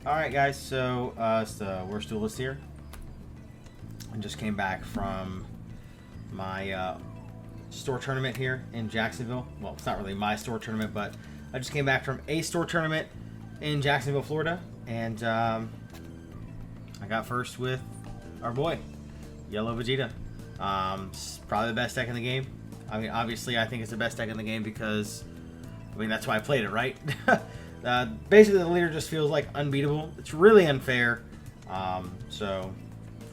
Alright guys, so it's the Worst Duelist here. I just came back from my store tournament here in Jacksonville. Well, it's not really my store tournament, but I just came back from a store tournament in Jacksonville, Florida. And I got first with our boy, Yellow Vegeta. It's probably the best deck in the game. I mean, obviously I think it's the best deck in the game because, I mean, that's why I played it, right? Basically, the leader just feels like unbeatable. It's really unfair. So,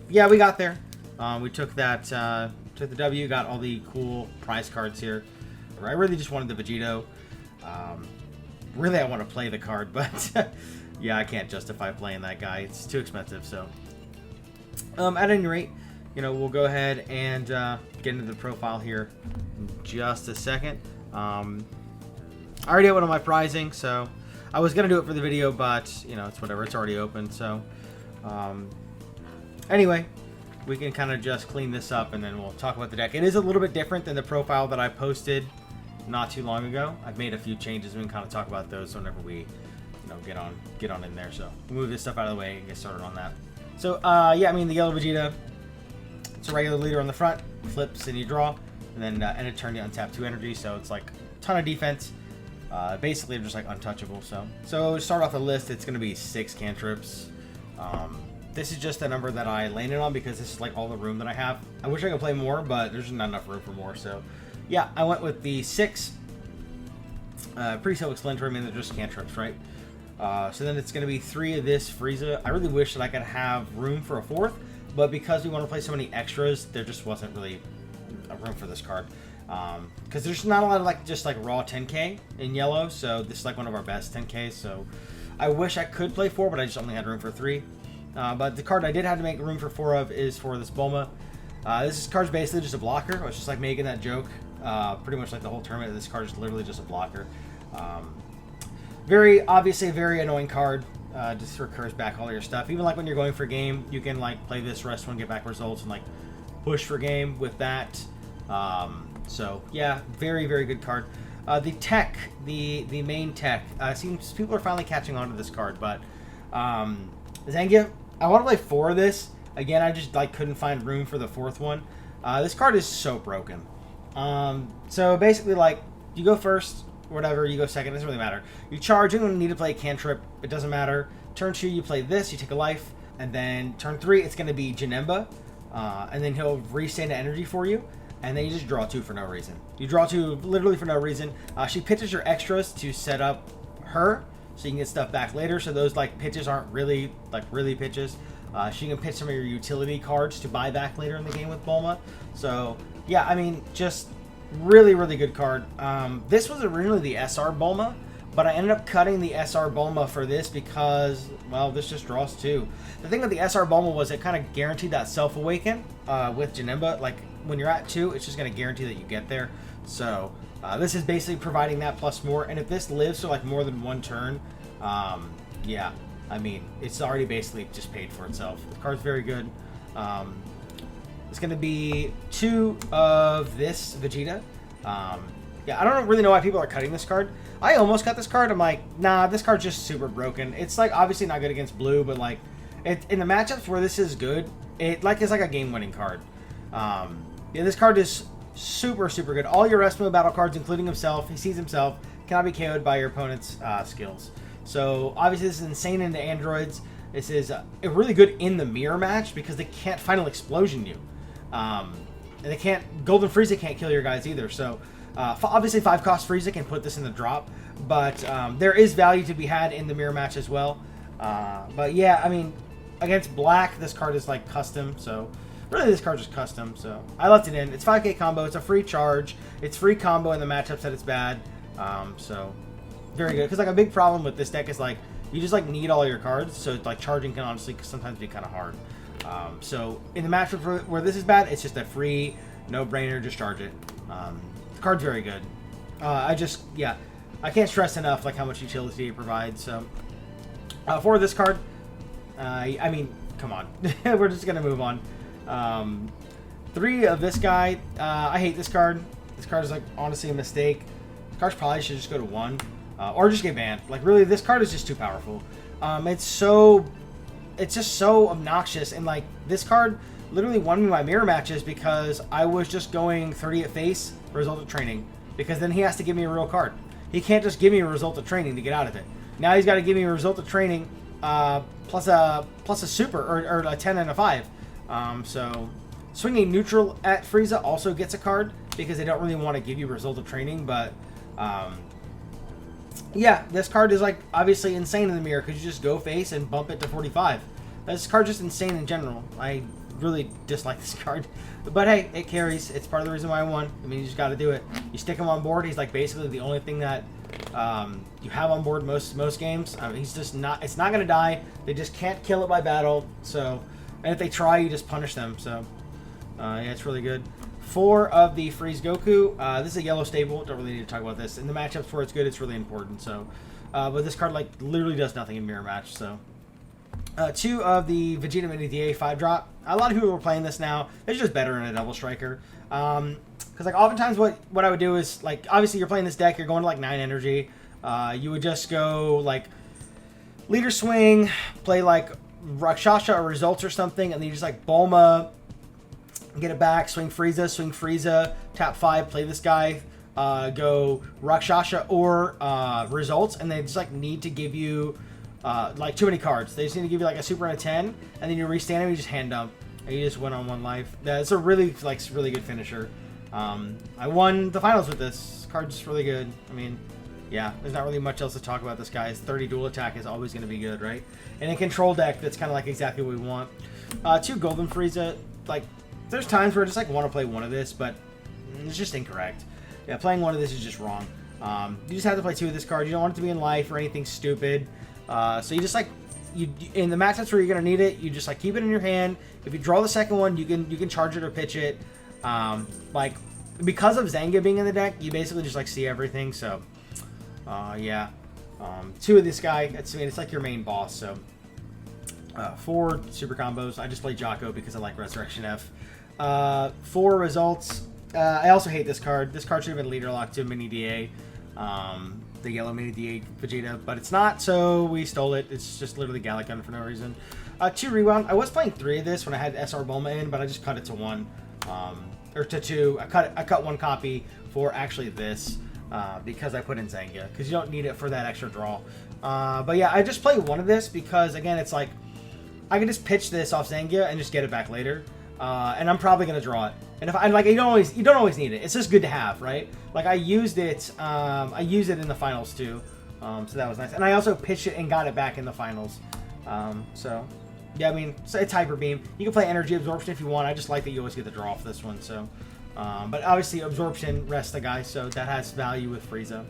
yeah, we got there. We took that, took the W, got all the cool prize cards here. I really just wanted the Vegito. Really, I want to play the card, but yeah, I can't justify playing that guy. It's too expensive. So, at any rate, you know, we'll go ahead and get into the profile here in just a second. I already have one of my prizing, so I was going to do it for the video, but, you know, it's whatever. It's already open, so anyway, we can kind of just clean this up, and then we'll talk about the deck. It is a little bit different than the profile that I posted not too long ago. I've made a few changes. We can kind of talk about those whenever we, you know, get on in there. So we'll move this stuff out of the way and get started on that. So, yeah, I mean, the Yellow Vegeta, it's a regular leader on the front, flips and you draw, and then end of turn you untap 2 energy, so it's like a ton of defense. Basically, just like untouchable. So to start off the list, it's going to be 6 cantrips. This is just the number that I landed on because this is like all the room that I have. I wish I could play more, but there's not enough room for more. So yeah, I went with the 6. Pretty self-explanatory. I mean, they're just cantrips, right? So then it's going to be 3 of this Frieza. I really wish that I could have room for a 4th, but because we want to play so many extras, there just wasn't really a room for this card. Because there's not a lot of like just like raw 10k in yellow, so this is like one of our best 10ks. So I wish I could play 4, but I just only had room for 3. But the card I did have to make room for 4 of is for this Bulma. This card's basically just a blocker. I was just like making that joke pretty much like the whole tournament. This card is literally just a blocker. Very obviously a very annoying card. Just recurs back all your stuff. Even like when you're going for game, you can like play this rest one, get back results, and like push for game with that. So yeah, very, very good card. The tech, the main tech, seems people are finally catching on to this card, but Zangief, I want to play 4 of this. Again, I just like couldn't find room for the 4th one. This card is so broken. So basically, like, you go first, whatever, you go second, it doesn't really matter. You charge, you don't need to play a cantrip, it doesn't matter. Turn 2, you play this, you take a life, and then turn 3, it's going to be Janemba, and then he'll restand the energy for you. And then you just draw 2 for no reason. You draw 2 literally for no reason. She pitches your extras to set up her, so you can get stuff back later. So those like pitches aren't really pitches. She can pitch some of your utility cards to buy back later in the game with Bulma. So yeah, I mean, just really, really good card. This was originally the SR Bulma, but I ended up cutting the SR Bulma for this because, well, this just draws 2. The thing with the SR Bulma was it kind of guaranteed that self-awaken with Janemba. Like, when you're at 2, it's just going to guarantee that you get there. So this is basically providing that plus more. And if this lives for like more than 1 turn, yeah, I mean, it's already basically just paid for itself. The card's very good. It's going to be 2 of this Vegeta. Yeah, I don't really know why people are cutting this card. I almost cut this card. I'm like, nah, this card's just super broken. It's like obviously not good against blue, but like in the matchups where this is good, it like is like a game-winning card. Yeah, this card is super, super good. All your rest mode battle cards, including himself, he sees himself, cannot be KO'd by your opponent's skills. So obviously this is insane into androids. This is really good in the mirror match because they can't final explosion you. And they can't, Golden Frieza can't kill your guys either. So obviously 5-cost Frieza can put this in the drop, but there is value to be had in the mirror match as well. But yeah, I mean, against black, this card is like custom, so really this card's just custom, so I left it in. It's 5k combo, it's a free charge, it's free combo in the matchups that it's bad, so very good. Because like a big problem with this deck is like, you just like need all your cards, so like charging can honestly sometimes be kind of hard. So in the matchup where this is bad, it's just a free, no-brainer, just charge it. The card's very good. Yeah, I can't stress enough like how much utility it provides, so for this card, I mean, come on, we're just gonna move on. 3 of this guy. I hate this card. This card is like honestly a mistake. This card probably should just go to 1 or just get banned. Like really, this card is just too powerful. It's just so obnoxious. And like this card literally won me my mirror matches because I was just going 30 at face result of training, because then he has to give me a real card. He can't just give me a result of training to get out of it. Now he's got to give me a result of training plus a super or a 10 and a 5. So swinging neutral at Frieza also gets a card because they don't really want to give you a result of training. But yeah, this card is like obviously insane in the mirror because you just go face and bump it to 45. This card's just insane in general. I really dislike this card, but hey, it carries. It's part of the reason why I won. I mean, you just got to do it. You stick him on board. He's like basically the only thing that you have on board most games. He's just not. It's not gonna die. They just can't kill it by battle. So, and if they try, you just punish them. So, yeah, it's really good. 4 of the Freeze Goku. This is a yellow staple. Don't really need to talk about this. In the matchups where it's good, it's really important. So, but this card like literally does nothing in mirror match. So. 2 of the Vegeta Mini DA 5-drop. A lot of people are playing this now. It's just better in a double striker. Because like oftentimes what I would do is like obviously you're playing this deck, you're going to like 9 energy. You would just go like leader swing, play like Rakshasha or results or something, and then you just like Bulma, get it back, swing Frieza, tap 5, play this guy, go Rakshasha or results, and they just like need to give you like too many cards. They just need to give you like a super and a 10, and then you restand him, you just hand dump, and you just win on 1 life. It's a really good finisher. I won the finals with this. Card's just really good. I mean, yeah, there's not really much else to talk about this guy. His 30 dual attack is always going to be good, right? In a control deck, that's kind of like exactly what we want. 2 Golden Frieza. Like, there's times where I just like want to play one of this, but it's just incorrect. Yeah, playing one of this is just wrong. You just have to play 2 of this card. You don't want it to be in life or anything stupid. So you just like in the matchups where you're gonna need it, you just like keep it in your hand. If you draw the second one, you can charge it or pitch it. Like because of Zanga being in the deck, you basically just like see everything. So yeah, 2 of this guy. It's like your main boss. So 4 super combos. I just play Jocko because I like Resurrection F. 4 results. I also hate this card. This card should have been leader locked to Mini DA. The yellow Mini DA Vegeta, but it's not, so we stole it. It's just literally Gallic Gun for no reason. 2 rewound. I was playing 3 of this when I had SR Bulma in, but I just cut it to 1, or to 2. I cut 1 copy for actually this because I put in Zanga, because you don't need it for that extra draw. But yeah, I just play 1 of this because again, it's like I can just pitch this off Zanga and just get it back later. And I'm probably gonna draw it. And if I like, you don't always need it. It's just good to have, right? Like I used it in the finals too, so that was nice. And I also pitched it and got it back in the finals. So yeah, I mean, so it's Hyper Beam. You can play Energy Absorption if you want. I just like that you always get the draw for this one. So, but obviously Absorption rests the guy, so that has value with Frieza.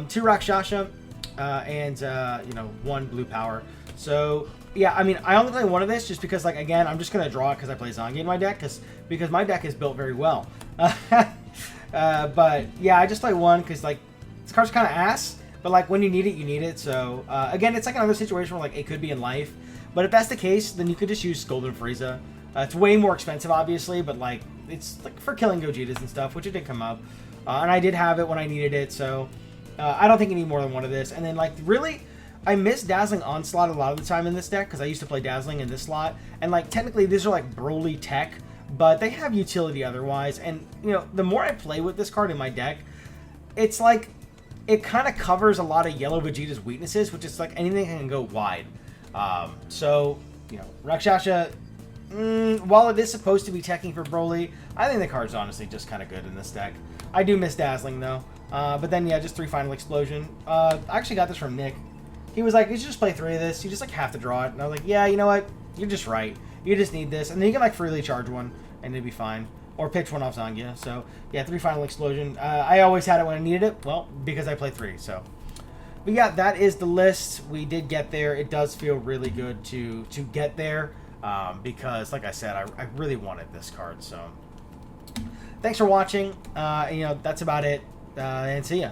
2 Rakshasha, and you know 1 Blue Power. So. Yeah, I mean, I only play 1 of this just because, like, again, I'm just going to draw it because I play Zangief in my deck, because my deck is built very well. But, yeah, I just play 1 because, like, this card's kind of ass, but, like, when you need it, you need it. So, again, it's like another situation where, like, it could be in life. But if that's the case, then you could just use Golden Frieza. It's way more expensive, obviously, but, like, it's, like, for killing Gogetas and stuff, which it did come up. And I did have it when I needed it, so I don't think you need more than 1 of this. And then, like, really... I miss Dazzling Onslaught a lot of the time in this deck because I used to play Dazzling in this slot. And, like, technically these are, like, Broly tech, but they have utility otherwise. And, you know, the more I play with this card in my deck, it's like it kind of covers a lot of Yellow Vegeta's weaknesses, which is, like, anything can go wide. So, you know, Rakshasha, while it is supposed to be teching for Broly, I think the card's honestly just kind of good in this deck. I do miss Dazzling, though. But then, yeah, just 3 Final Explosion. I actually got this from Nick. He was like, you should just play 3 of this. You just, like, have to draw it. And I was like, yeah, you know what? You're just right. You just need this. And then you can, like, freely charge 1, and it'd be fine. Or pitch 1 off Zangia. So, yeah, 3 Final Explosion. I always had it when I needed it. Well, because I play 3, so. But, yeah, that is the list. We did get there. It does feel really good to get there. Because, like I said, I really wanted this card. So, thanks for watching. You know, that's about it. And see ya.